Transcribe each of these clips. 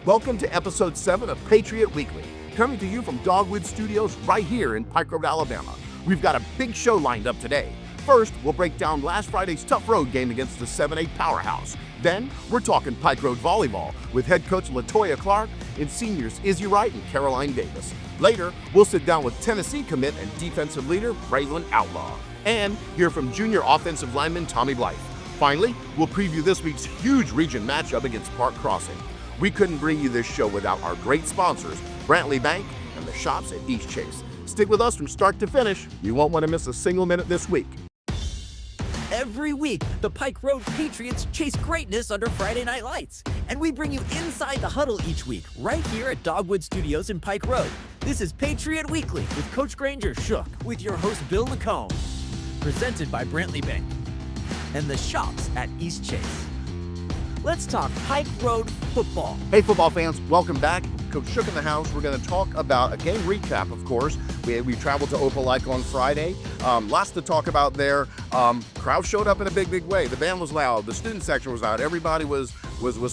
Welcome to episode 7 of Patriot Weekly, coming to you from Dogwood Studios right here in Pike Road, Alabama. We've got a big show lined up today. First, we'll break down last Friday's tough road game against the 7A powerhouse. Then, we're talking Pike Road Volleyball with head coach Latoya Clark and seniors Izzy Wright and Caroline Davis. Later, we'll sit down with Tennessee commit and defensive leader Braylon Outlaw and hear from junior offensive lineman Tommy Blythe. Finally, we'll preview this week's huge region matchup against Park Crossing. We couldn't bring you this show without our great sponsors, Brantley Bank and the shops at East Chase. Stick with us from start to finish. You won't want to miss a single minute this week. Every week, the Pike Road Patriots chase greatness under Friday Night Lights. And we bring you inside the huddle each week, right here at Dogwood Studios in Pike Road. This is Patriot Weekly with Coach Granger Shook, with your host Bill Lacombe. Presented by Brantley Bank and the shops at East Chase. Let's talk Pike Road football. Hey, football fans, welcome back. Coach Shook in the house. We're going to talk about a game recap, of course. We traveled to Opelika on Friday. Lots to talk about there. Crowd showed up in a big way. The band was loud. The student section was loud. Everybody was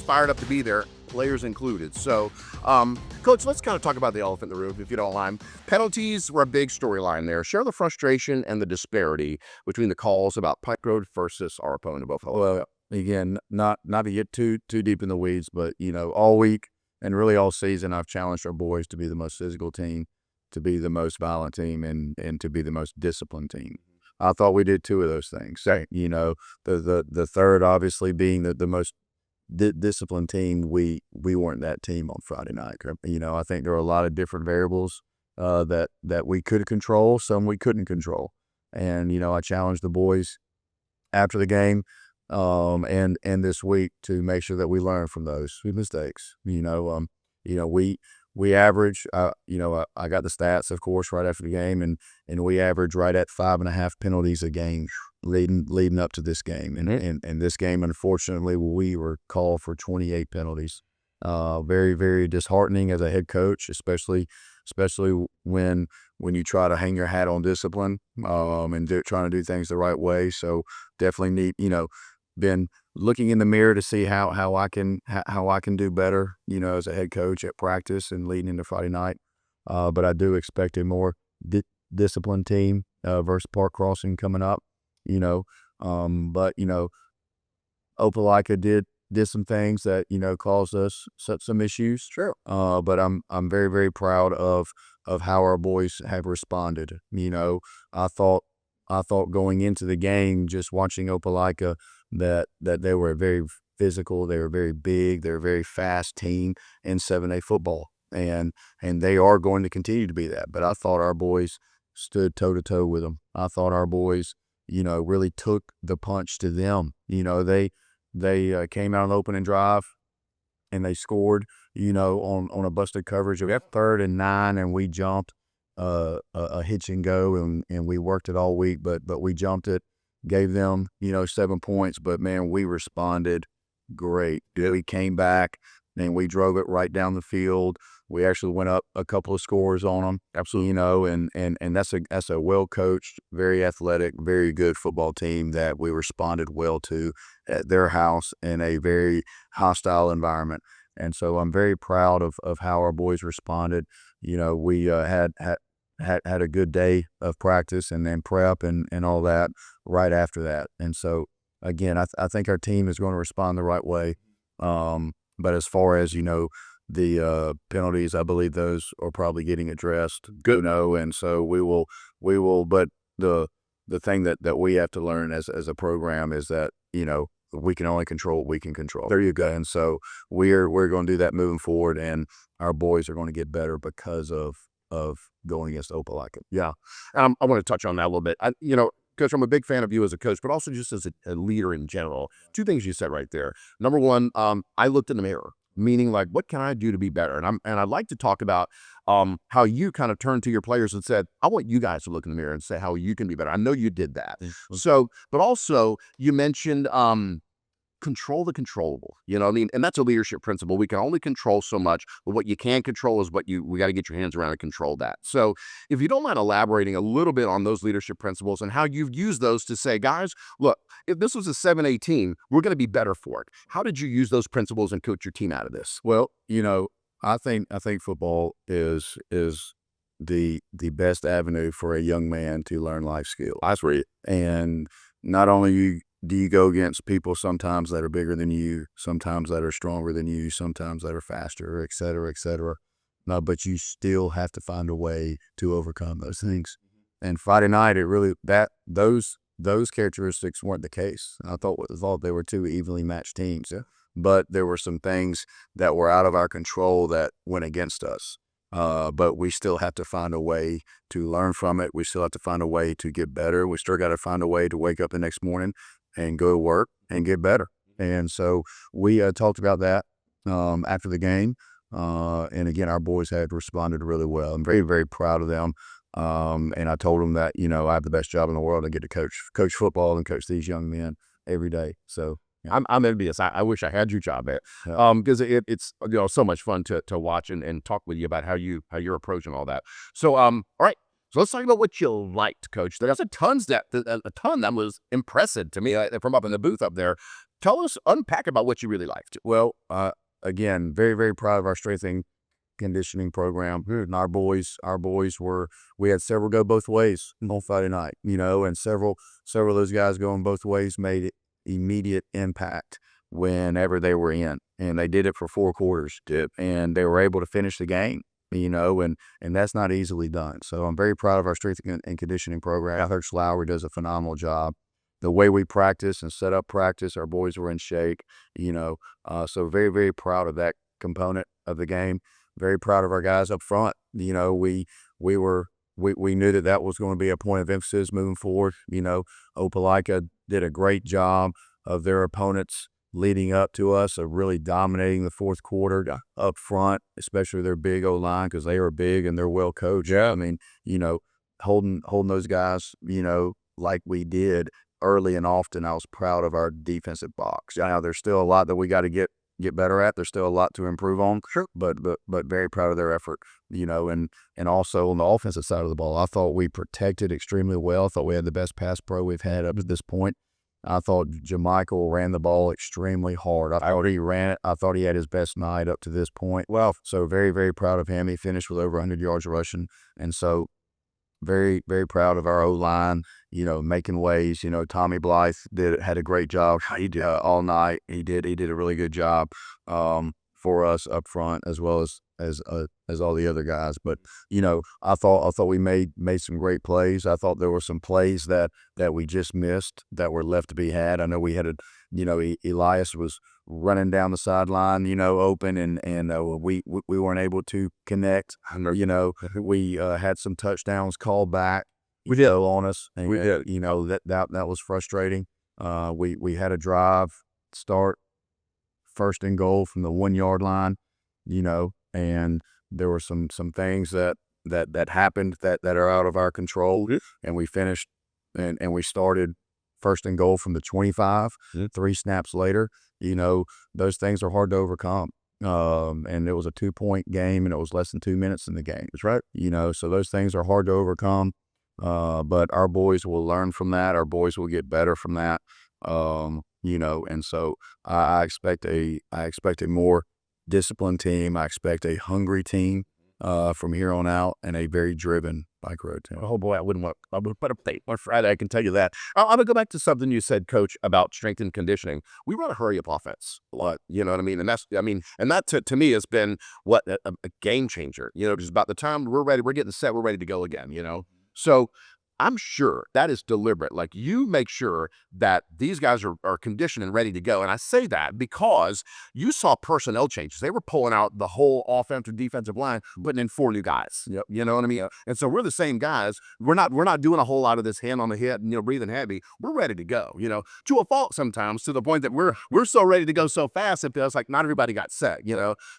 fired up to be there, players included. So, Coach, let's kind of talk about the elephant in the room, if you don't mind. Penalties were a big storyline there. Share the frustration and the disparity between the calls about Pike Road versus our opponent, Buffalo. Well, again, not to get too deep in the weeds, but, all week and really all season, I've challenged our boys to be the most physical team, to be the most violent team, and to be the most disciplined team. I thought we did two of those things. Right. The third obviously being the most disciplined team. We weren't that team on Friday night. I think there were a lot of different variables that we could control, some we couldn't control. And, I challenged the boys after the game and this week to make sure that we learn from those mistakes. We average, I got the stats, of course, right after the game, and we average right at 5.5 penalties a game leading up to this game. And this game, unfortunately, we were called for 28 penalties. Very, very disheartening as a head coach, especially when you try to hang your hat on discipline and trying to do things the right way. So definitely need, been looking in the mirror to see how I can do better, as a head coach at practice and leading into Friday night. But I do expect a more disciplined team versus Park Crossing coming up, But Opelika did some things that caused us some issues. Sure. But I'm very, very proud of how our boys have responded. I thought going into the game, just watching Opelika, that they were very physical, they were very big, they're a very fast team in 7A football, and they are going to continue to be that. But I thought our boys stood toe to toe with them. I thought our boys, really took the punch to them. They came out on the opening drive and they scored, on a busted coverage of 3rd and 9, and we jumped a hitch and go, and we worked it all week, but we jumped it, gave them, 7 points, but man, we responded great. We came back and we drove it right down the field. We actually went up a couple of scores on them. Absolutely. And that's a well-coached, very athletic, very good football team that we responded well to at their house in a very hostile environment. And so I'm very proud of how our boys responded. We had a good day of practice and then prep and all that right after that. And so, again, I think our team is going to respond the right way. But as far as, the penalties, I believe those are probably getting addressed. Good. And so we will, but the thing that we have to learn as a program is that, we can only control what we can control. There you go. And so we're going to do that moving forward, and our boys are going to get better because of going against Opelika. Yeah. I want to touch on that a little bit. Coach, I'm a big fan of you as a coach, but also just as a leader in general. Two things you said right there. Number one, I looked in the mirror, meaning like, what can I do to be better? And I'd like to talk about how you kind of turned to your players and said, I want you guys to look in the mirror and say how you can be better. I know you did that. Mm-hmm. So, but also you mentioned control the controllable. You know what I mean? And that's a leadership principle. We can only control so much, but what you can control is we got to get your hands around and control that. So if you don't mind elaborating a little bit on those leadership principles and how you've used those to say, guys, look, if this was a 7A team, we're going to be better for it. How did you use those principles and coach your team out of this? Well, I think football is the best avenue for a young man to learn life skills. I agree. And not only do you go against people sometimes that are bigger than you, sometimes that are stronger than you, sometimes that are faster, et cetera, et cetera. No, but you still have to find a way to overcome those things. And Friday night, it really those characteristics weren't the case. I thought they were two evenly matched teams. Yeah. But there were some things that were out of our control that went against us. But we still have to find a way to learn from it. We still have to find a way to get better. We still got to find a way to wake up the next morning and go to work and get better. And so we talked about that after the game. And again, our boys had responded really well. I'm very, very proud of them. And I told them that, I have the best job in the world. I get to coach football and coach these young men every day. So I'm envious. I wish I had your job at, because it's so much fun to watch and talk with you about how you're approaching all that. So all right, so let's talk about what you liked, Coach. There's a ton that was impressive to me from up in the booth up there. Tell us, unpack about what you really liked. Well, again, very, very proud of our strength and conditioning program. And our boys we had several go both ways on Friday night, and several of those guys going both ways made it immediate impact whenever they were in, and they did it for 4 quarters, and they were able to finish the game, and that's not easily done. So I'm very proud of our strength and conditioning program. Coach Lowry does a phenomenal job. The way we practice and set up practice, our boys were in shape, so very, very proud of that component of the game. Very proud of our guys up front. We knew that was going to be a point of emphasis moving forward. Opelika did a great job of their opponents leading up to us, of really dominating the fourth quarter up front, especially their big O-line, because they are big and they're well coached. Yeah. I mean, holding those guys, like we did early and often. I was proud of our defensive box. Now, there's still a lot that we got to get better at. There's still a lot to improve on. Sure. But very proud of their effort, and also on the offensive side of the ball, I thought we protected extremely well. I thought we had the best pass pro we've had up to this point. I thought Jamichael ran the ball extremely hard. I thought he ran it. I thought he had his best night up to this point. Well, so very, very proud of him. He finished with over 100 yards rushing. And so very, very proud of our O-line, making ways. Tommy Blythe had a great job. He did all night. He did a really good job for us up front, as well as all the other guys. But I thought we made some great plays. I thought there were some plays that we just missed that were left to be had. I know we had Elias was running down the sideline, open, and we weren't able to connect. We had some touchdowns called back. We did on us. And, we did. That was frustrating. We had a drive start, 1st and goal from the 1-yard line, and there were some things that happened that are out of our control. Mm-hmm. And we finished and we started 1st and goal from the 25, 3 snaps later. Those things are hard to overcome. And it was a 2-point game, and it was less than 2 minutes in the game. That's right. So those things are hard to overcome. But our boys will learn from that. Our boys will get better from that. And so I expect a more disciplined team. I expect a hungry team from here on out, and a very driven Pike Road team. Oh boy, I would put a date on Friday. I can tell you that. I'm gonna go back to something you said, Coach, about strength and conditioning. We run a hurry up offense a lot. You know what I mean? And that to me has been a game changer. Because about the time we're ready, we're getting set, we're ready to go again. So I'm sure that is deliberate. Like, you make sure that these guys are conditioned and ready to go. And I say that because you saw personnel changes. They were pulling out the whole offensive defensive line, putting in 4 new guys. Yep. You know what I mean? And so we're the same guys. We're not doing a whole lot of this hand on the hip, breathing heavy. We're ready to go, to a fault sometimes, to the point that we're so ready to go so fast, it feels like not everybody got set,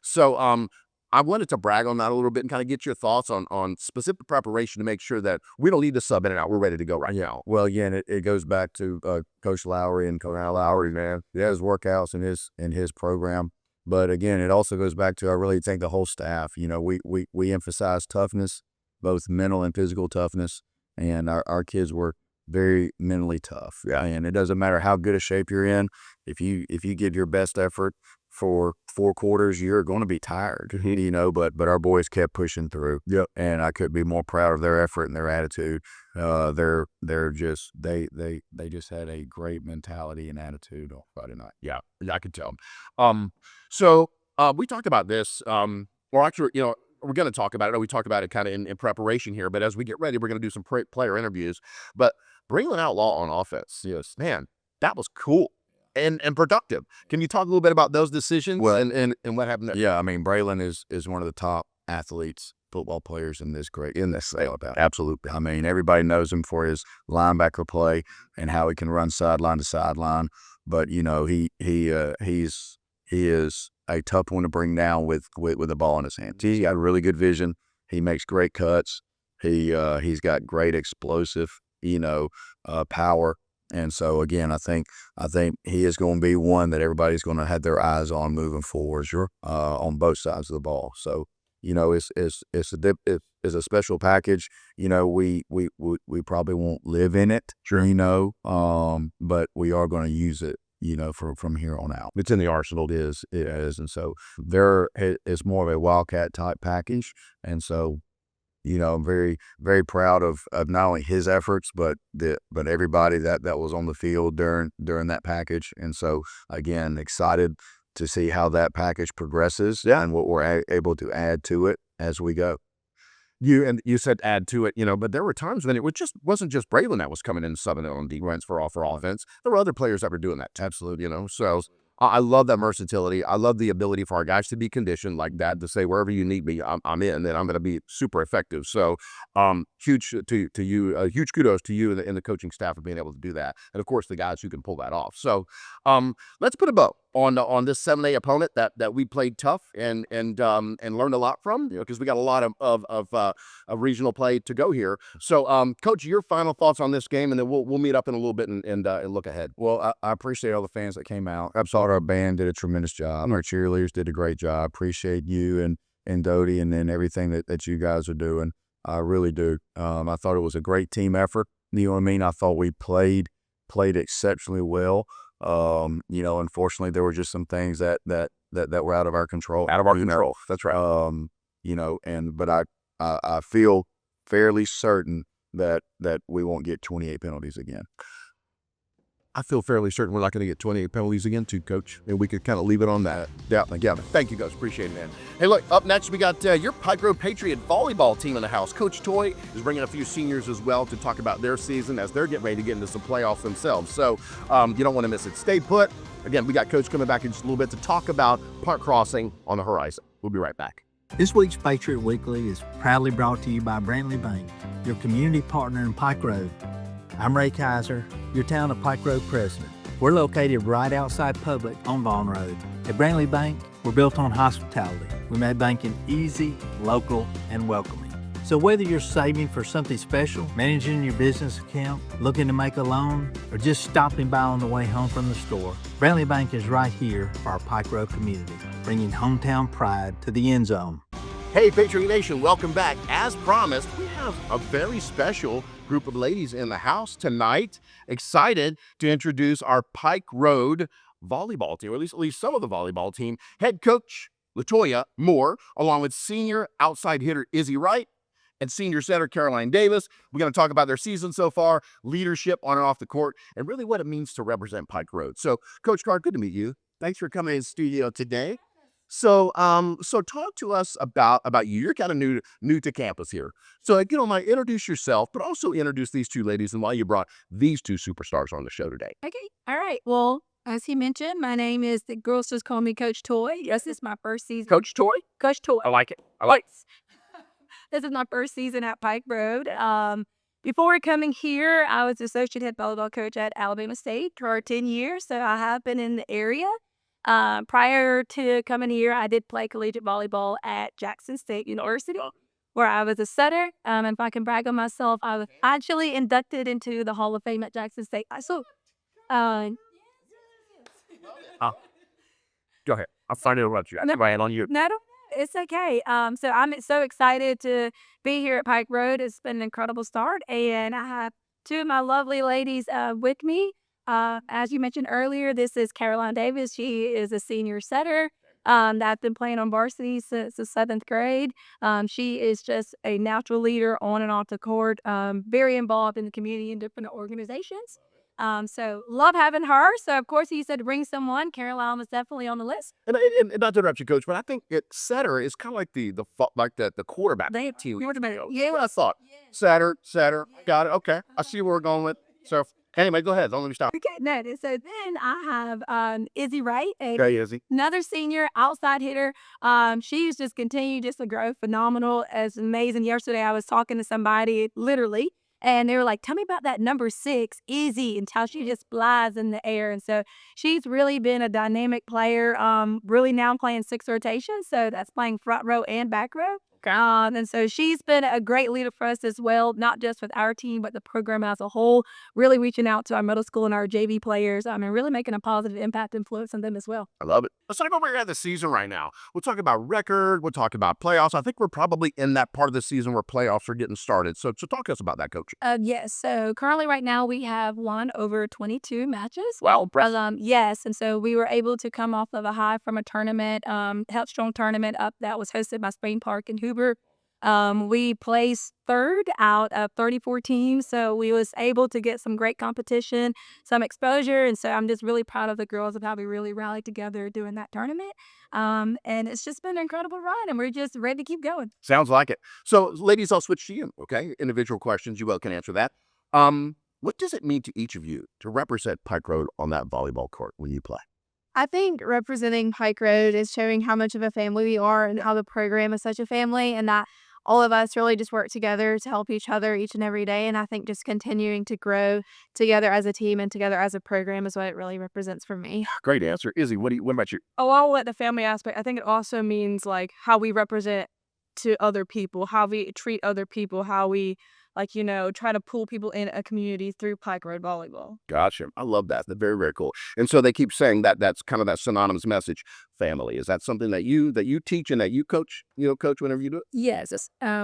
So I wanted to brag on that a little bit and kind of get your thoughts on specific preparation to make sure that we don't need to sub in and out. We're ready to go right now. Well, again, it goes back to Coach Lowry and Coach Lowry, man. He has workouts in his program. But again, it also goes back to, I really think, the whole staff. You know, we emphasize toughness, both mental and physical toughness, and our kids were very mentally tough. Yeah. And it doesn't matter how good a shape you're in. If you give your best effort for 4 quarters, you're going to be tired, you know, but our boys kept pushing through. Yep. And I couldn't be more proud of their effort and their attitude. They're just, they just had a great mentality and attitude on Friday night. Yeah, I could tell. So we talked about this, or actually, you know, we're going to talk about it. We talked about it kind of in preparation here, but as we get ready, we're going to do some player interviews. But Braylon Outlaw on offense, yes, man, that was cool and productive. Can you talk a little bit about those decisions and what happened there? Yeah, I mean, Braylon is one of the top athletes, football players in this Alabama. Absolutely. I mean, everybody knows him for his linebacker play and how he can run sideline to sideline. But you know, he is a tough one to bring down with the ball in his hands. He's got really good vision. He makes great cuts. He's got great explosive, you know, power. And so again, I think he is going to be one that everybody's going to have their eyes on moving forward, on both sides of the ball. So, you know, it's a special package. You know, we probably won't live in it, you know, but we are going to use it, you know, from here on out. It's in the arsenal. It is. And so there is more of a Wildcat type package. And so, you know, I'm very, very proud of not only his efforts, but everybody that was on the field during that package. And so, again, excited to see how that package progresses and what we're able to add to it as we go. You said add to it, you know, but there were times when it wasn't just Braylon that was coming in subbing on defense for offense. There were other players that were doing that too. Absolutely. You know, so I love that versatility. I love the ability for our guys to be conditioned like that, to say wherever you need me, I'm in, and I'm going to be super effective. So huge to you, huge kudos to you and the coaching staff for being able to do that, and of course the guys who can pull that off. So let's put a bow on this 7A opponent that we played tough and learned a lot from, you know, because we got a lot of regional play to go here. So Coach, your final thoughts on this game, and then we'll meet up in a little bit and look ahead. Well, I appreciate all the fans that came out. I thought our band did a tremendous job. Our cheerleaders did a great job. Appreciate you and Dodie and then everything that you guys are doing. I really do. I thought it was a great team effort. You know what I mean? I thought we played exceptionally well. You know, unfortunately, there were just some things that were out of our control. Out of our control. That's right. You know, but I feel fairly certain that we won't get 28 penalties again. I feel fairly certain we're not going to get 28 penalties again, too, Coach. And we could kind of leave it on that. Yeah. Thank you, Coach. Appreciate it, man. Hey, look, up next, we got your Pike Road Patriot volleyball team in the house. Coach Toy is bringing a few seniors as well to talk about their season as they're getting ready to get into some playoffs themselves. So you don't want to miss it. Stay put. Again, we got Coach coming back in just a little bit to talk about park crossing on the horizon. We'll be right back. This week's Patriot Weekly is proudly brought to you by Brantley Bank, your community partner in Pike Road. I'm Ray Kaiser, your Town of Pike Road president. We're located right outside Public on Vaughn Road. At Brantley Bank, we're built on hospitality. We made banking easy, local, and welcoming. So whether you're saving for something special, managing your business account, looking to make a loan, or just stopping by on the way home from the store, Brantley Bank is right here for our Pike Road community, bringing hometown pride to the end zone. Hey, Patriot Nation, welcome back. As promised, we have a very special group of ladies in the house tonight. Excited to introduce our Pike Road volleyball team, or at least some of the volleyball team. Head coach Latoya Moore, along with senior outside hitter Izzy Wright and senior center Caroline Davis. We're going to talk about their season so far, leadership on and off the court, and really what it means to represent Pike Road. So, Coach Carr, good to meet you. Thanks for coming in the studio today. So talk to us about you. You're kind of new to campus here. So, if you don't mind, introduce yourself, but also introduce these two ladies and why you brought these two superstars on the show today. Okay. All right. Well, as he mentioned, my name is, the girls just call me Coach Toy. This is my first season. Coach Toy? Coach Toy. I like it. I like it. This is my first season at Pike Road. Before coming here, I was associate head volleyball coach at Alabama State for 10 years, so I have been in the area. Prior to coming here, I did play collegiate volleyball at Jackson State University, where I was a setter. If I can brag on myself, I was actually inducted into the Hall of Fame at Jackson State. So, uh, Go ahead. I'm sorry to interrupt you. No. Right on you. no, it's okay. So I'm so excited to be here at Pike Road. It's been an incredible start, and I have two of my lovely ladies with me. As you mentioned earlier, this is Caroline Davis. She is a senior setter that's been playing on varsity since the 7th grade. She is just a natural leader on and off the court, very involved in the community and different organizations. So love having her. So of course he said to bring someone. Caroline was definitely on the list. And not to interrupt you, Coach, but I think setter is kind of like the quarterback. They team. yeah. What I thought. Setter. Got it. Okay. I see where we're going with. So anyway, go ahead. Don't let me stop. Okay, no. So then I have Izzy Wright, Okay, Izzy. another senior outside hitter. She's just continued just to grow phenomenal. It's amazing. Yesterday I was talking to somebody literally, and they were like, "Tell me about that number 6, Izzy," and how she just flies in the air. And so she's really been a dynamic player. Really now playing 6 rotations, so that's playing front row and back row. And so she's been a great leader for us as well, not just with our team, but the program as a whole, really reaching out to our middle school and our JV players, and really making a positive impact influence on them as well. I love it. Let's talk about where you're at the season right now. We'll talk about record. We'll talk about playoffs. I think we're probably in that part of the season where playoffs are getting started. So talk to us about that, Coach. Yes. So currently right now we have won over 22 matches. Wow. Yes. And so we were able to come off of a high from a tournament, Healthstrong tournament up that was hosted by Spain Park in Hoover. We placed 3rd out of 34 teams, so we was able to get some great competition, some exposure, and so I'm just really proud of the girls of how we really rallied together during that tournament. And it's just been an incredible run, and we're just ready to keep going. Sounds like it. So, ladies, I'll switch to you, okay? Individual questions. You both can answer that. What does it mean to each of you to represent Pike Road on that volleyball court when you play? I think representing Pike Road is showing how much of a family we are and how the program is such a family, and that all of us really just work together to help each other each and every day. And I think just continuing to grow together as a team and together as a program is what it really represents for me. Great answer. Izzy, what about you? Along with the family aspect, I think it also means like how we represent to other people, how we treat other people, how we try to pull people in a community through Pike Road Volleyball. Gotcha. I love that. That's very, very cool. And so they keep saying that's kind of that synonymous message, family. Is that something that you teach and that you coach whenever you do it? Yes.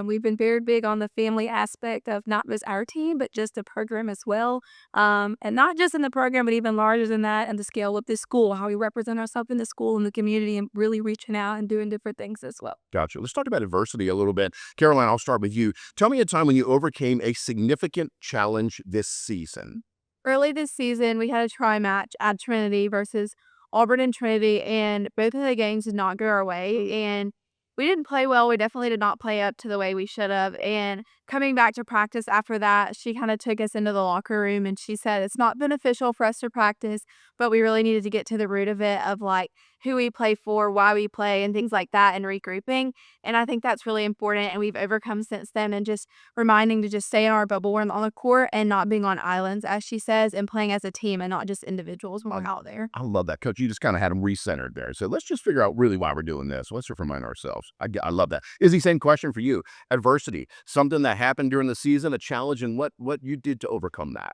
We've been very big on the family aspect of not just our team, but just the program as well. And not just in the program, but even larger than that, and the scale of this school, how we represent ourselves in the school and the community, and really reaching out and doing different things as well. Gotcha. Let's talk about adversity a little bit. Caroline, I'll start with you. Tell me a time when you overcame a significant challenge this season. Early this season, we had a tri-match at Trinity versus Auburn and Trinity, and both of the games did not go our way. And we didn't play well. We definitely did not play up to the way we should have. And coming back to practice after that, she kind of took us into the locker room and she said it's not beneficial for us to practice, but we really needed to get to the root of it, of like who we play for, why we play, and things like that, and regrouping. And I think that's really important. And we've overcome since then, and just reminding to just stay in our bubble when on the court and not being on islands, as she says, and playing as a team and not just individuals when we're out there. I love that, Coach. You just kind of had them recentered there. So let's just figure out really why we're doing this. Let's just remind ourselves. I love that. Izzy, same question for you. Adversity, something that happened during the season, a challenge, and what you did to overcome that.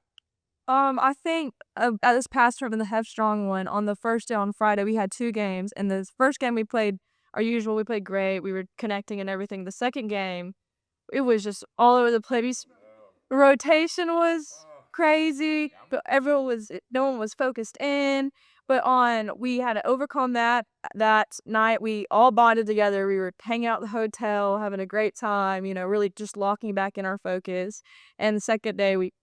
I think at this past term in the Healthstrong one, on the first day on Friday, we had 2 games. And the first game we played our usual, we played great. We were connecting and everything. The second game, it was just all over the place. Rotation was crazy, but no one was focused in. But we had to overcome that night. We all bonded together. We were hanging out at the hotel, having a great time, really just locking back in our focus. And the second day, we,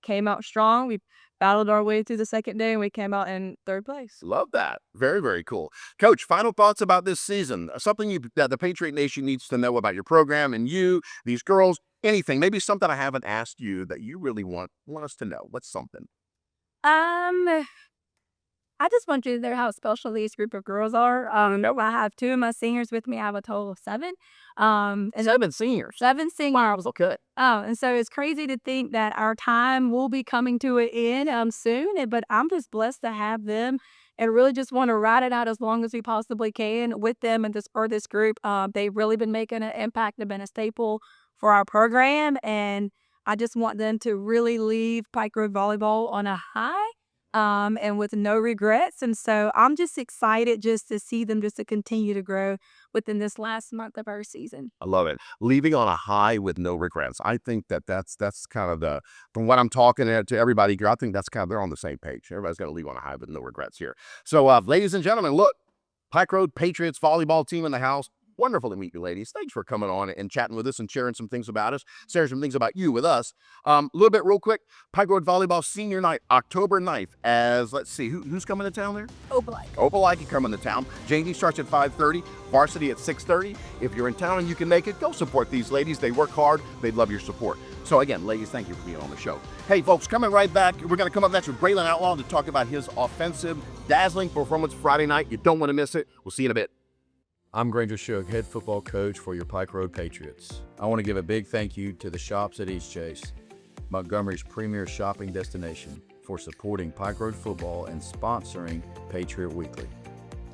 came out strong. We battled our way through the second day, and we came out in 3rd place. Love that. Very, very cool. Coach, final thoughts about this season. Something that the Patriot Nation needs to know about your program and you, these girls, anything. Maybe something I haven't asked you that you really want us to know. What's something? I just want you to know how special these group of girls are. I have 2 of my seniors with me. I have a total of 7. And 7 seniors. 7 seniors. Wow, okay. And so it's crazy to think that our time will be coming to an end soon. But I'm just blessed to have them and really just want to ride it out as long as we possibly can with them and this group. They've really been making an impact. They've been a staple for our program, and I just want them to really leave Pike Road Volleyball on a high, and with no regrets. And so I'm just excited just to see them just to continue to grow within this last month of our season. I love it. Leaving on a high with no regrets. I think that's kind of from what I'm talking to everybody here, I think that's kind of, they're on the same page. Everybody's got to leave on a high with no regrets here. So, ladies and gentlemen, look, Pike Road Patriots volleyball team in the house. Wonderful to meet you, ladies. Thanks for coming on and chatting with us and sharing some things about us, sharing some things about you with us. A little bit real quick, Pike Road Volleyball Senior Night, October 9th, as, let's see, who's coming to town there? Opelika. Opelika coming to town. JV starts at 5:30, varsity at 6:30. If you're in town and you can make it, go support these ladies. They work hard. They'd love your support. So again, ladies, thank you for being on the show. Hey, folks, coming right back, we're going to come up next with Braylon Outlaw to talk about his offensive, dazzling performance Friday night. You don't want to miss it. We'll see you in a bit. I'm Granger Shook, head football coach for your Pike Road Patriots. I want to give a big thank you to the shops at East Chase, Montgomery's premier shopping destination, for supporting Pike Road football and sponsoring Patriot Weekly.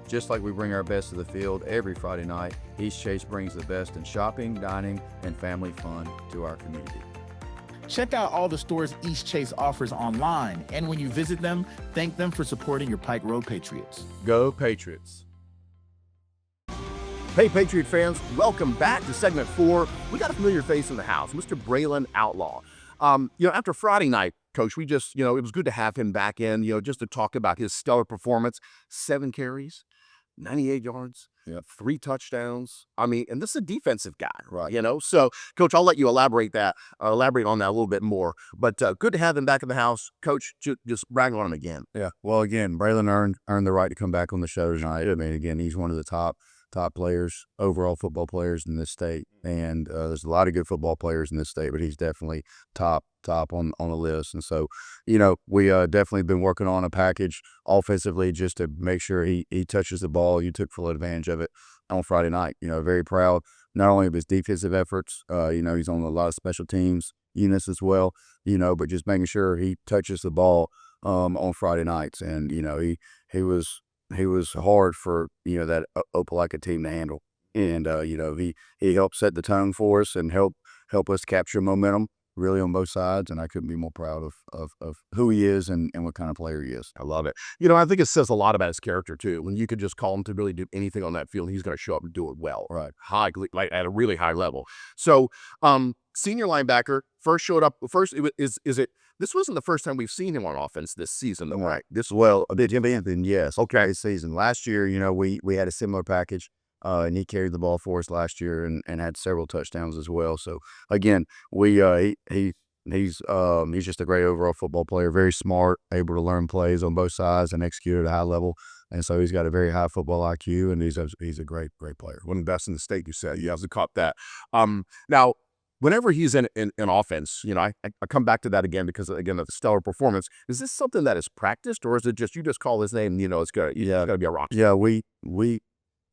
Just like we bring our best to the field every Friday night, East Chase brings the best in shopping, dining, and family fun to our community. Check out all the stores East Chase offers online, and when you visit them, thank them for supporting your Pike Road Patriots. Go Patriots! Hey, Patriot fans, welcome back to segment 4. We got a familiar face in the house, Mr. Braylon Outlaw. After Friday night, Coach, we just, it was good to have him back in, just to talk about his stellar performance. 7 carries, 98 yards, 3 touchdowns. I mean, and this is a defensive guy, Right. So, Coach, I'll let you elaborate on that a little bit more. But good to have him back in the house. Coach, just brag on him again. Yeah, well, again, Braylon earned the right to come back on the show tonight. I mean, again, he's one of the top players, overall football players in this state, and there's a lot of good football players in this state, but he's definitely top on the list. And so, we definitely been working on a package offensively just to make sure he touches the ball. You took full advantage of it on Friday night. Very proud not only of his defensive efforts, he's on a lot of special teams units as well, but just making sure he touches the ball on Friday nights. And he was hard for that Opelika team to handle, and he helped set the tone for us and help us capture momentum really on both sides. And I couldn't be more proud of who he is and what kind of player he is. I love it. I think it says a lot about his character too. When you could just call him to really do anything on that field, he's going to show up and do it well, Right? Like at a really high level. So, senior linebacker first showed up. This wasn't the first time we've seen him on offense this season, though, right? Yes. Okay. This season. Last year, we had a similar package, and he carried the ball for us last year and had several touchdowns as well. So again, he's just a great overall football player, very smart, able to learn plays on both sides and execute at a high level. And so he's got a very high football IQ, and he's a great player. One of the best in the state, you said. You have caught that. Now, whenever he's in offense, I come back to that again because, again, of the stellar performance. Is this something that is practiced, or is it just you just call his name, it's got to be a rock? Yeah, we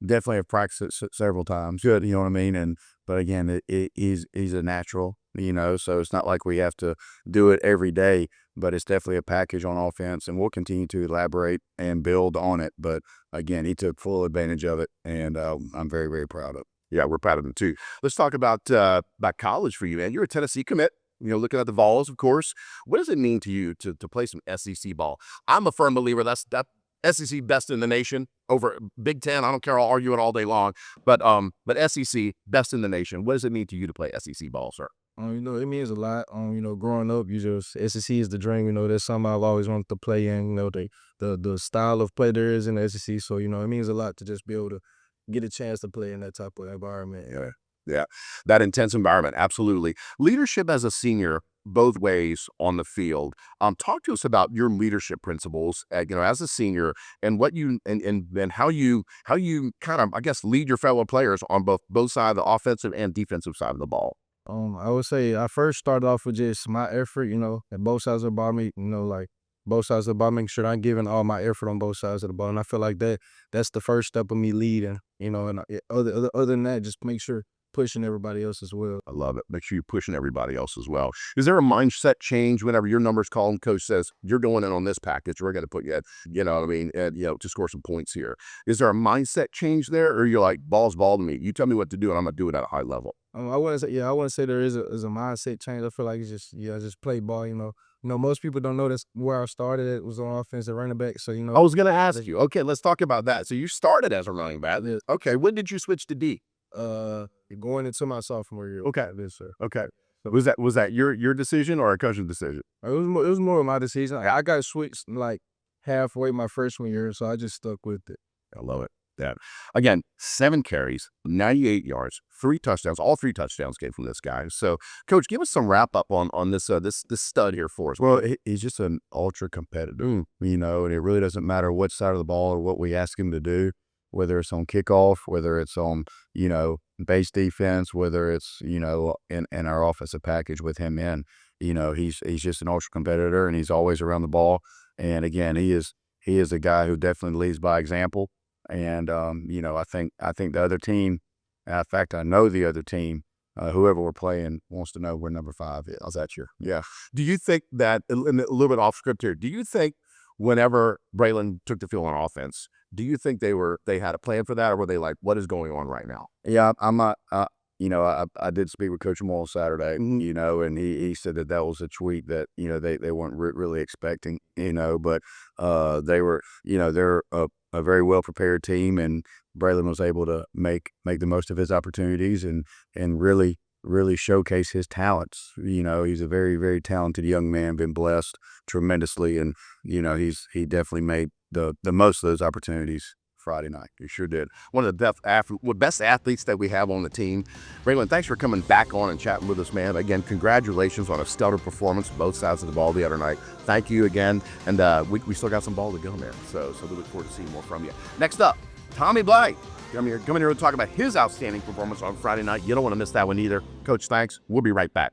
definitely have practiced it several times. Good, you know what I mean? But again, he's a natural, so it's not like we have to do it every day, but it's definitely a package on offense, and we'll continue to elaborate and build on it. But again, he took full advantage of it, and I'm very, very proud of it. Yeah, we're proud of him too. Let's talk about college for you, man. You're a Tennessee commit. Looking at the Vols, of course. What does it mean to you to play some SEC ball? I'm a firm believer that's SEC best in the nation over Big Ten. I don't care. I'll argue it all day long. But SEC best in the nation. What does it mean to you to play SEC ball, sir? It means a lot. Growing up, SEC is the dream. That's something I've always wanted to play in. The style of play there is in the SEC. So it means a lot to just be able to get a chance to play in that type of environment. Yeah, that intense environment, absolutely. Leadership as a senior, both ways on the field. Talk to us about your leadership principles, as a senior, and what you and how you kind of, I guess, lead your fellow players on both sides, the offensive and defensive side of the ball. I would say I first started off with just my effort, at both sides of the ball. Both sides of the ball, making sure I'm giving all my effort on both sides of the ball. And I feel like that's the first step of me leading, and other than that, just make sure pushing everybody else as well. I love it. Make sure you're pushing everybody else as well. Is there a mindset change whenever your number's called and coach says, you're going in on this package, we're going to put you at, you know what I mean, at, you know, to score some points here? Is there a mindset change there, or you're like, ball's ball to me? You tell me what to do and I'm going to do it at a high level. I wouldn't say there is a mindset change. I feel like it's just play ball, you know. Most people don't know that's where I started. It was on offense at running back. So, I was going to ask you. Okay, let's talk about that. So you started as a running back. Okay, when did you switch to D? Going into my sophomore year. Okay. Yes, sir. Okay. Was that your decision or a coach's decision? It was more of my decision. I got switched like halfway my freshman year, so I just stuck with it. I love it. That again, 7 carries, 98 yards, 3 touchdowns. All 3 touchdowns came from this guy. So, Coach, give us some wrap up on this this stud here for us. Well, he's just an ultra competitor, you know, and it really doesn't matter what side of the ball or what we ask him to do, whether it's on kickoff, whether it's on, you know, base defense, whether it's, you know, in our offensive package with him in, you know, he's just an ultra competitor and he's always around the ball. And again, he is a guy who definitely leads by example. And, you know, I think the other team, in fact, I know the other team, whoever we're playing wants to know where number 5 is. How's that your? Yeah. Do you think that, a little bit off script here, do you think whenever Braylon took the field on offense, do you think they had a plan for that, or were they like, what is going on right now? Yeah, you know, I did speak with Coach Moore Saturday, you know, and he said that was a tweet that, you know, they weren't really expecting, you know, but they were, you know, they're a very well-prepared team, and Braylon was able to make the most of his opportunities and really showcase his talents. You know, he's a very, very talented young man, been blessed tremendously, and, you know, he definitely made the most of those opportunities Friday night. You sure did. One of the best athletes that we have on the team. Braylon, thanks for coming back on and chatting with us, man. Again, congratulations on a stellar performance, both sides of the ball the other night. Thank you again. And we still got some ball to go, man. So we look forward to seeing more from you. Next up, Tommy Blythe. Coming here to talk about his outstanding performance on Friday night. You don't want to miss that one either. Coach, thanks. We'll be right back.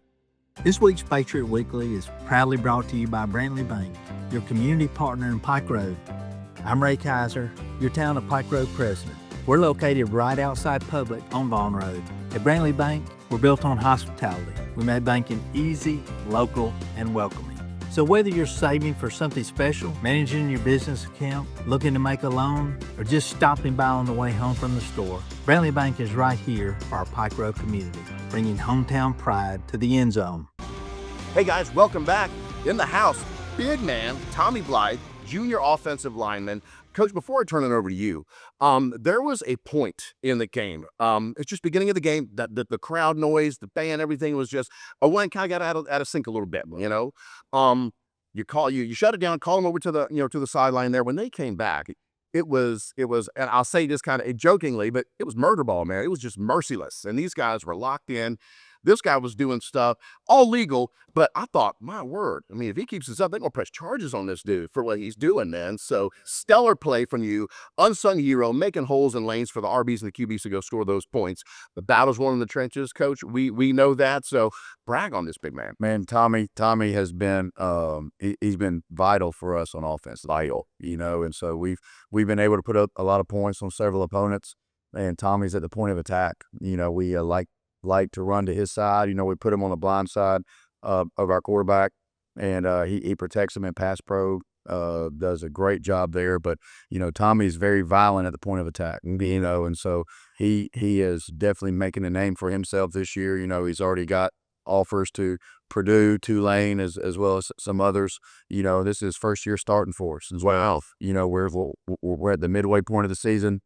This week's Patriot Weekly is proudly brought to you by Braylon Bank, your community partner in Pike Road. I'm Ray Kaiser, your town of Pike Road president. We're located right outside Public on Vaughn Road. At Braylon Bank, we're built on hospitality. We make banking easy, local, and welcoming. So whether you're saving for something special, managing your business account, looking to make a loan, or just stopping by on the way home from the store, Braylon Bank is right here for our Pike Road community, bringing hometown pride to the end zone. Hey guys, welcome back. In the house, big man, Tommy Blythe, junior offensive lineman. Coach, before I turn it over to you, there was a point in the game. It's just beginning of the game that the crowd noise, the band, everything was just, one kind of got out of sync a little bit, you know. You shut it down, call them over to the sideline there. When they came back, it was, and I'll say this kind of jokingly, but it was murder ball, man. It was just merciless, and these guys were locked in. This guy was doing stuff, all legal, but I thought, my word, I mean, if he keeps this up, they're going to press charges on this dude for what he's doing, man. So, stellar play from you, unsung hero, making holes in lanes for the RBs and the QBs to go score those points. The battle's won in the trenches, Coach. We know that, so brag on this big man. Man, Tommy has been, he's been vital for us on offense, vital, you know, and so we've been able to put up a lot of points on several opponents, and Tommy's at the point of attack. You know, we like to run to his side. You know, we put him on the blind side of our quarterback, and he protects him in pass pro, does a great job there. But, you know, Tommy's very violent at the point of attack, you know, and so he is definitely making a name for himself this year. You know, he's already got offers to Purdue, Tulane, as well as some others. You know, this is his first year starting for us as well. You know, we're at the midway point of the season.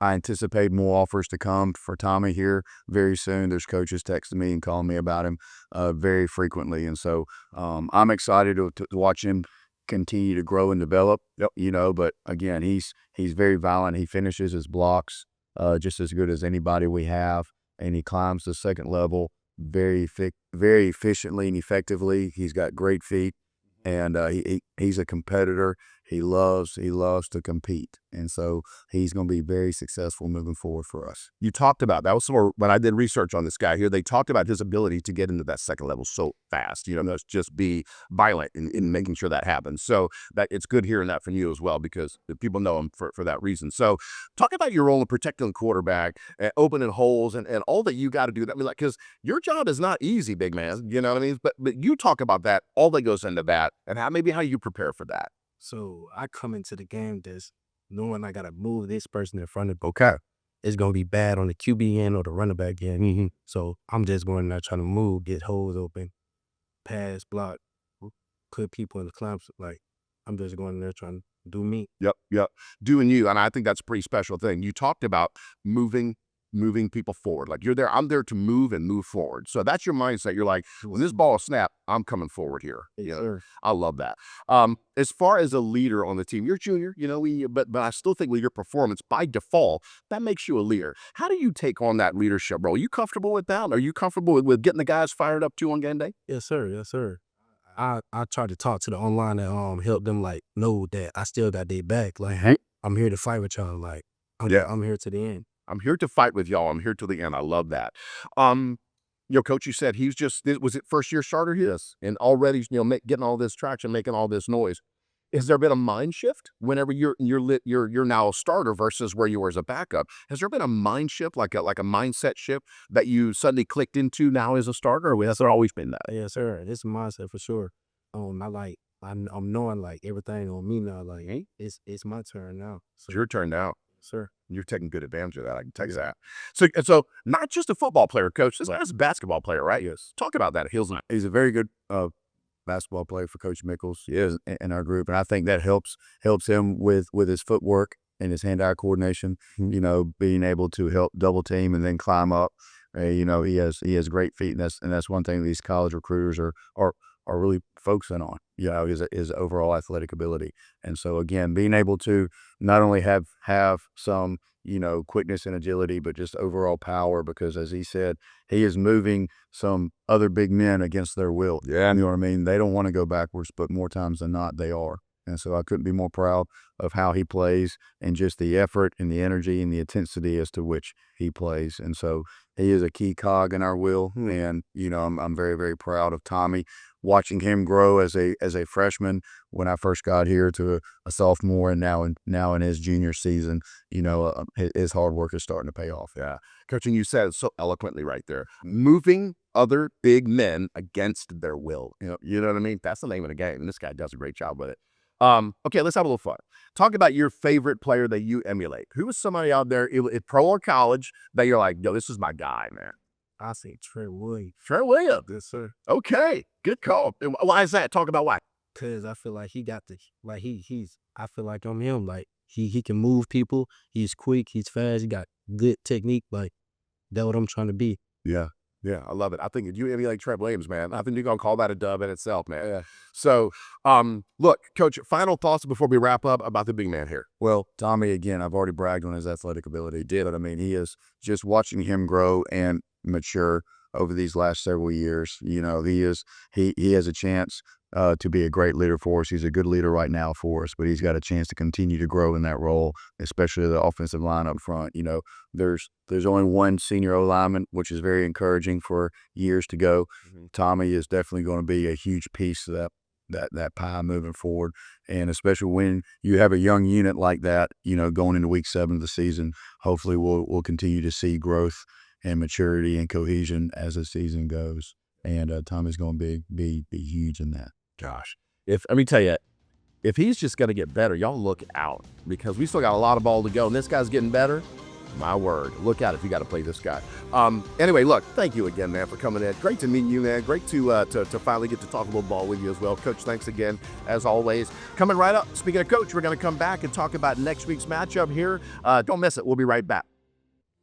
I anticipate more offers to come for Tommy here very soon. There's coaches texting me and calling me about him very frequently. And so I'm excited to watch him continue to grow and develop, you know, but again, he's very violent. He finishes his blocks just as good as anybody we have, and he climbs the second level very efficiently and effectively. He's got great feet, and he's a competitor. He loves to compete, and so he's going to be very successful moving forward for us. You talked about that was some when I did research on this guy here. They talked about his ability to get into that second level so fast. Just be violent in making sure that happens. So that it's good hearing that from you as well, because people know him for that reason. So talk about your role in protecting the quarterback, opening holes, and all that you got to do. That because your job is not easy, big man. You know what I mean? But you talk about that, all that goes into that, and how you prepare for that. So I come into the game just knowing I gotta move this person in front of me. Okay. It's gonna be bad on the QB end or the running back end. Mm-hmm. So I'm just going there trying to move, get holes open, pass, block, put people in the clamps. Like I'm just going there trying to do me. Yep. Doing you, and I think that's a pretty special thing. You talked about moving people forward. Like you're there, I'm there to move and move forward. So that's your mindset. You're like, when this ball is snapped, I'm coming forward here. Yes, sir. I love that. As far as a leader on the team, you're junior, but I still think with your performance by default, that makes you a leader. How do you take on that leadership role? Are you comfortable with that? Are you comfortable with getting the guys fired up too on game day? Yes, sir. I try to talk to the online and help them like know that I still got their back. Like I'm here to fight with y'all. Like I'm here to the end. I'm here to fight with y'all. I'm here till the end. I love that. Coach, you said was it first year starter? Yes. And already, getting all this traction, making all this noise. Has there been a mind shift whenever you're now a starter versus where you were as a backup? Has there been a mind shift, like a mindset shift that you suddenly clicked into now as a starter, or has there always been that? Yes, sir. It's a mindset for sure. I'm knowing like everything on me now. Like it's my turn now. So, it's your turn now. Sir. You're taking good advantage of that. I can tell you that. So not just a football player, Coach. This guy's a basketball player, right? Yes. Talk about that. He's a very good basketball player for Coach Mickles. He is in our group, and I think that helps him with his footwork and his hand-eye coordination. Being able to help double team and then climb up. He has great feet, and that's one thing these college recruiters are really focusing on. His overall athletic ability. And so again, being able to not only have some quickness and agility, but just overall power, because as he said, he is moving some other big men against their will. Yeah. You know what I mean? They don't want to go backwards, but more times than not, they are. And so I couldn't be more proud of how he plays and just the effort and the energy and the intensity as to which he plays. And so he is a key cog in our wheel. And, I'm very, very proud of Tommy, watching him grow as a freshman when I first got here to a sophomore, and now in his junior season, his hard work is starting to pay off. Yeah. Coaching, you said it so eloquently right there. Moving other big men against their will. You know what I mean? That's the name of the game. And this guy does a great job with it. Okay, let's have a little fun. Talk about your favorite player that you emulate. Who is somebody out there, pro or college, that you're like, yo, this is my guy, man? I say Trent Williams. Trent Williams. Yes, sir. Okay, good call. And why is that? Talk about why. Cause I feel like he got I feel like I'm him. Like he can move people. He's quick. He's fast. He got good technique. Like that's what I'm trying to be. Yeah, I love it. I think if you emulate Trent Williams, man, I think you're gonna call that a dub in itself, man. Yeah. So, look, Coach, final thoughts before we wrap up about the big man here. Well, Tommy, again, I've already bragged on his athletic ability. But I mean, he is just watching him grow and mature over these last several years. He has a chance to be a great leader for us. He's a good leader right now for us, but he's got a chance to continue to grow in that role, especially the offensive line up front. There's only one senior O-lineman, which is very encouraging for years to go. Mm-hmm. Tommy is definitely going to be a huge piece of that pie moving forward. And especially when you have a young unit like that, going into week 7 of the season, hopefully we'll continue to see growth and maturity and cohesion as the season goes. And Tommy's going to be huge in that. Gosh, let me tell you, if he's just going to get better, y'all look out, because we still got a lot of ball to go, and this guy's getting better. My word, look out if you got to play this guy. Anyway, look, thank you again, man, for coming in. Great to meet you, man. Great to finally get to talk a little ball with you as well. Coach, thanks again, as always. Coming right up, speaking of Coach, we're going to come back and talk about next week's matchup here. Don't miss it. We'll be right back.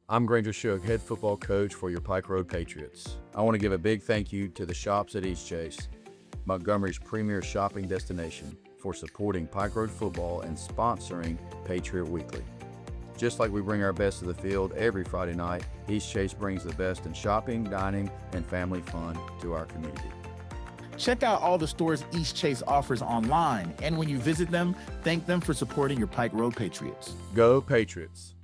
I'm Granger Shook, head football coach for your Pike Road Patriots. I want to give a big thank you to the shops at Eastchase, Montgomery's premier shopping destination, for supporting Pike Road football and sponsoring Patriot Weekly. Just like we bring our best to the field every Friday night, Eastchase brings the best in shopping, dining, and family fun to our community. Check out all the stores East Chase offers online, and when you visit them, thank them for supporting your Pike Road Patriots. Go Patriots.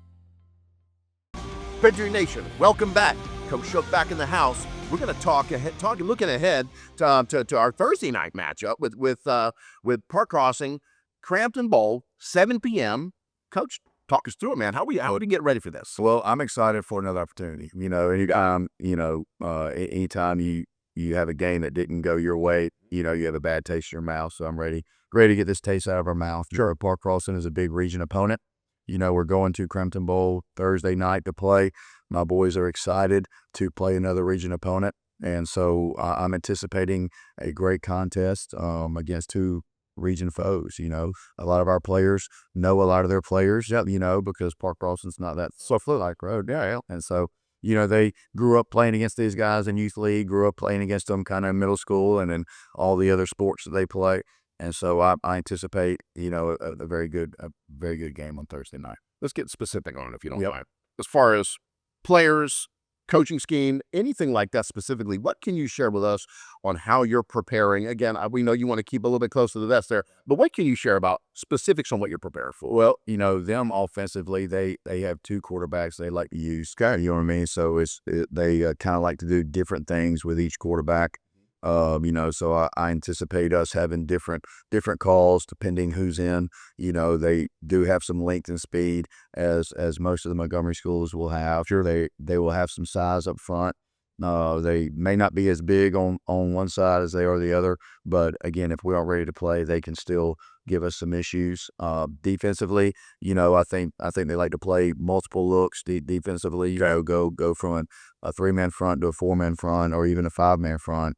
Patriot Nation, welcome back. Coach Shook back in the house. We're going to looking ahead to our Thursday night matchup with Park Crossing, Cramton Bowl, 7 p.m. Coach, talk us through it, man. How do we get ready for this? Well, I'm excited for another opportunity. Anytime you have a game that didn't go your way, you have a bad taste in your mouth. So I'm ready to get this taste out of our mouth. Sure, Park Crossing is a big region opponent. We're going to Cramton Bowl Thursday night to play. My boys are excited to play another region opponent. And so I'm anticipating a great contest against two region foes. A lot of our players know a lot of their players, because Park Crossing's not that Pike Road. Yeah. And so, they grew up playing against these guys in youth league, grew up playing against them kind of in middle school and in all the other sports that they play. And so I anticipate, a very good game on Thursday night. Let's get specific on it if you don't mind. As far as players, coaching scheme, anything like that specifically, what can you share with us on how you're preparing? Again, we know you want to keep a little bit close to the vest there, but what can you share about specifics on what you're prepared for? Well, them offensively, they have two quarterbacks they like to use. You know what I mean? So they kind of like to do different things with each quarterback. So I anticipate us having different calls depending who's in. They do have some length and speed as most of the Montgomery schools will have. Sure, they will have some size up front. They may not be as big on one side as they are the other, but again, if we are ready to play, they can still give us some issues. Defensively, I think they like to play multiple looks defensively. Go from a 3-man front to a 4-man front, or even a 5-man front.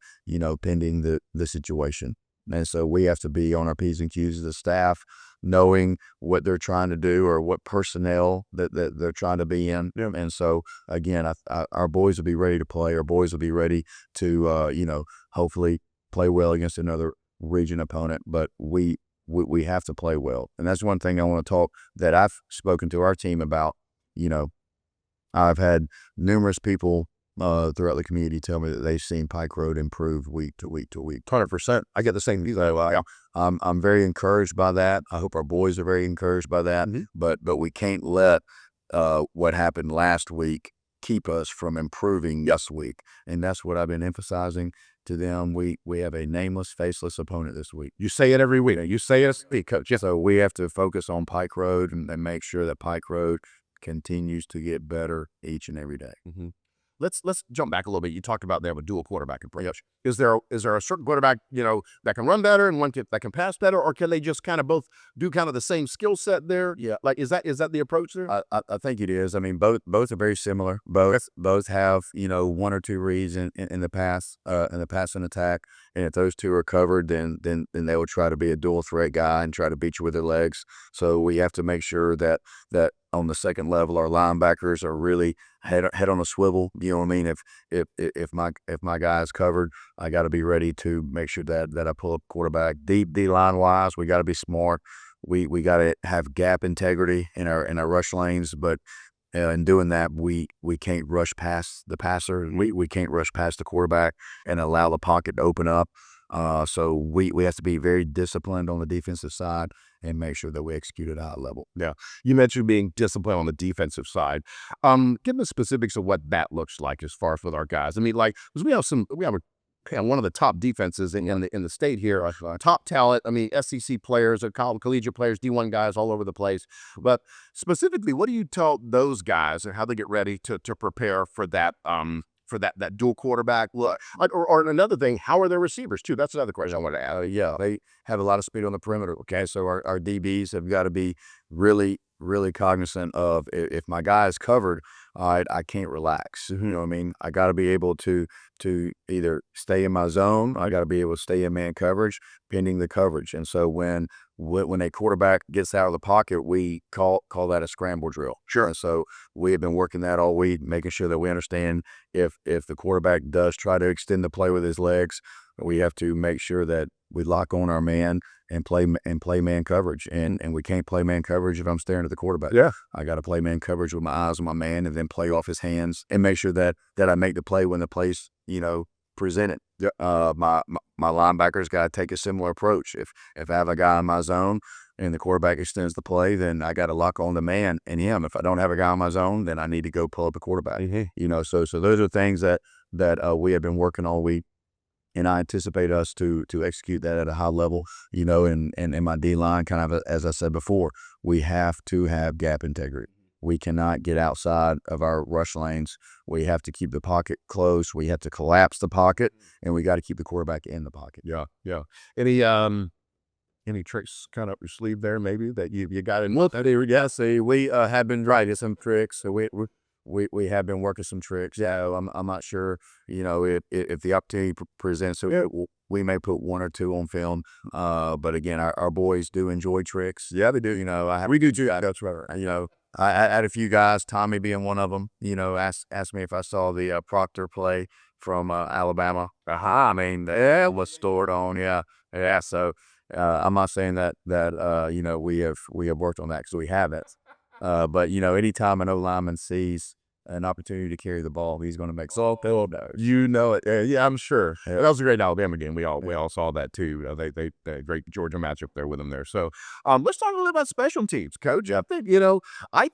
Pending the situation. And so we have to be on our P's and Q's as a staff, knowing what they're trying to do or what personnel that they're trying to be in. Yeah. And so, again, our boys will be ready to play. Our boys will be ready to, hopefully play well against another region opponent. But we have to play well. And that's one thing I want to talk that I've spoken to our team about. I've had numerous people throughout the community tell me that they've seen Pike Road improve week to week to week. 100%. I get the same view. I'm very encouraged by that. I hope our boys are very encouraged by that. Mm-hmm. But we can't let what happened last week keep us from improving this week. And that's what I've been emphasizing to them. We have a nameless, faceless opponent this week. You say it every week. You say it, Coach. So we have to focus on Pike Road and make sure that Pike Road continues to get better each and every day. Mm-hmm. Let's jump back a little bit. You talked about they have a dual quarterback approach. Yep. Is there a certain quarterback that can run better and one that can pass better, or can they just kind of both do kind of the same skill set there? Yeah, is that the approach there? I think it is. I mean, both are very similar. Both have one or two reads in the pass and attack, and if those two are covered, then they will try to be a dual threat guy and try to beat you with their legs. So we have to make sure that on the second level, our linebackers are really head on a swivel. You know what I mean? If my guy is covered, I got to be ready to make sure that I pull up quarterback. D line wise, we got to be smart. We got to have gap integrity in our rush lanes, but in doing that, we can't rush past the passer. We can't rush past the quarterback and allow the pocket to open up. So we have to be very disciplined on the defensive side and make sure that we execute at a high level. Yeah. You mentioned being disciplined on the defensive side. Give me the specifics of what that looks like as far as with our guys. I mean, because we have one of the top defenses in the state here, top talent. I mean, SEC players, collegiate players, D1 guys all over the place. But specifically, what do you tell those guys and how they get ready to prepare for that? For that dual quarterback look, or another thing, how are their receivers too? That's another question I want to ask. Yeah, they have a lot of speed on the perimeter. Okay, so our DBs have got to be really, really cognizant of if my guy is covered, all right, I can't relax. You know what I mean? I got to be able to either stay in my zone. I got to be able to stay in man coverage, pending the coverage. And so when a quarterback gets out of the pocket, we call that a scramble drill. Sure. And so we have been working that all week, making sure that we understand if the quarterback does try to extend the play with his legs, we have to make sure that we lock on our man and play man coverage. And we can't play man coverage if I'm staring at the quarterback. Yeah. I got to play man coverage with my eyes on my man and then play off his hands and make sure that I make the play when the play's, presented. My linebackers got to take a similar approach. If I have a guy in my zone and the quarterback extends the play, then I got to lock on the man and him. If I don't have a guy in my zone, then I need to go pull up a quarterback. So those are things that we have been working all week. And I anticipate us to execute that at a high level, and in my D-line, kind of as I said before, we have to have gap integrity. We cannot get outside of our rush lanes. We have to keep the pocket close. We have to collapse the pocket, and we got to keep the quarterback in the pocket. Yeah. Any tricks kind of up your sleeve there, maybe that you got in? Well, see, we have been writing some tricks. So we have been working some tricks. I'm not sure, if the opportunity presents, so we may put one or two on film. But again, our boys do enjoy tricks. Yeah, they do. We do too. That's right. I had a few guys, Tommy being one of them, asked me if I saw the Proctor play from Alabama. I mean, that was stored on. Yeah. So I'm not saying that we have worked on that, because we haven't. But anytime an O-lineman sees an opportunity to carry the ball, he's going to make some. It. Yeah, I'm sure. That was a great Alabama game. We all saw that too. They had a great Georgia matchup there with them there. So let's talk a little about special teams, Coach. I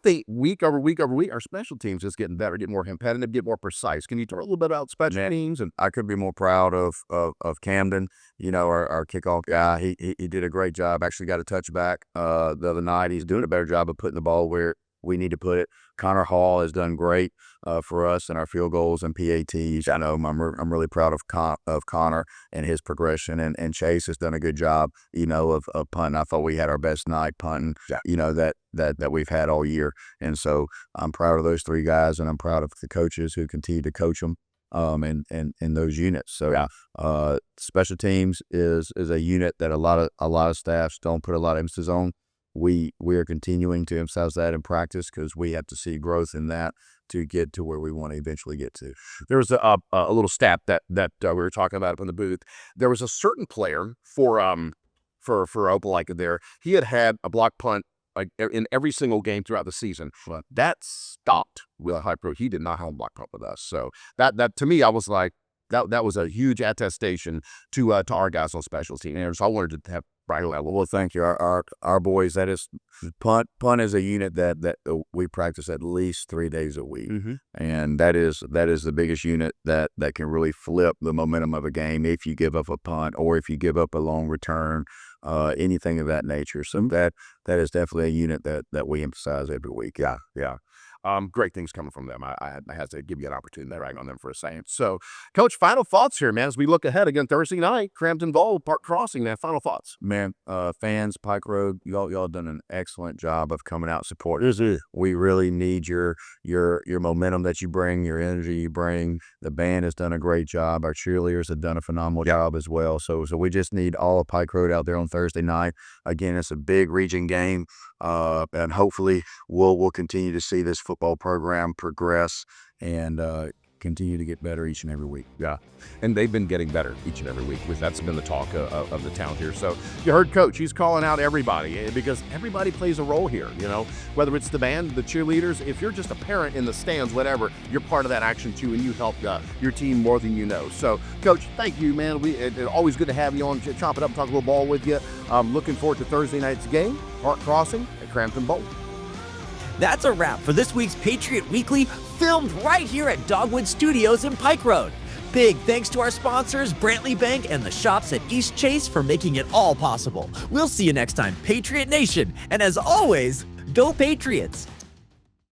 think week over week our special teams is getting better, getting more competitive, get more precise. Can you talk a little bit about special teams? And I could be more proud of Camden. Our kickoff guy. He did a great job. Actually got a touchback the other night. He's doing a better job of putting the ball where we need to put it. Connor Hall has done great for us in our field goals and PATs. I know I'm really proud of Connor and his progression, and Chase has done a good job, of punting. I thought we had our best night punting, that we've had all year. And so I'm proud of those three guys, and I'm proud of the coaches who continue to coach them in those units. So special teams is a unit that a lot of staffs don't put a lot of emphasis on. We are continuing to emphasize that in practice, because we have to see growth in that to get to where we want to eventually get to. There was a little stat that we were talking about up in the booth. There was a certain player for Opelika there. He had a block punt like in every single game throughout the season. But that stopped with High Pro. He did not have a block punt with us. So that to me, I was like, that was a huge attestation to our guys on special teams. So I wanted to have Braylon Outlaw. Well, thank you. Our boys, that is punt is a unit that we practice at least 3 days a week. And that is the biggest unit that can really flip the momentum of a game if you give up a punt or if you give up a long return, anything of that nature. So that is definitely a unit that we emphasize every week. Yeah. Great things coming from them. I had to give you an opportunity to rag on them for a second. So, Coach, final thoughts here, man, as we look ahead again Thursday night, Cramton Bowl, Park Crossing. Man, final thoughts. Man, fans, Pike Road, y'all done an excellent job of coming out supporting. We really need your momentum that you bring, your energy you bring. The band has done a great job. Our cheerleaders have done a phenomenal job as well. So we just need all of Pike Road out there on Thursday night. Again, it's a big region game, and hopefully we'll continue to see this football program progress and continue to get better each and every week. Yeah, and they've been getting better each and every week. That's been the talk of the town here. So you heard Coach, he's calling out everybody because everybody plays a role here, whether it's the band, the cheerleaders. If you're just a parent in the stands, whatever, you're part of that action too, and you help your team more than you know. So, Coach, thank you, man. It's always good to have you on, chop it up, talk a little ball with you. Looking forward to Thursday night's game, Park Crossing at Cramton Bowl. That's a wrap for this week's Patriot Weekly, filmed right here at Dogwood Studios in Pike Road. Big thanks to our sponsors, Brantley Bank and the shops at East Chase, for making it all possible. We'll see you next time, Patriot Nation, and as always, go Patriots!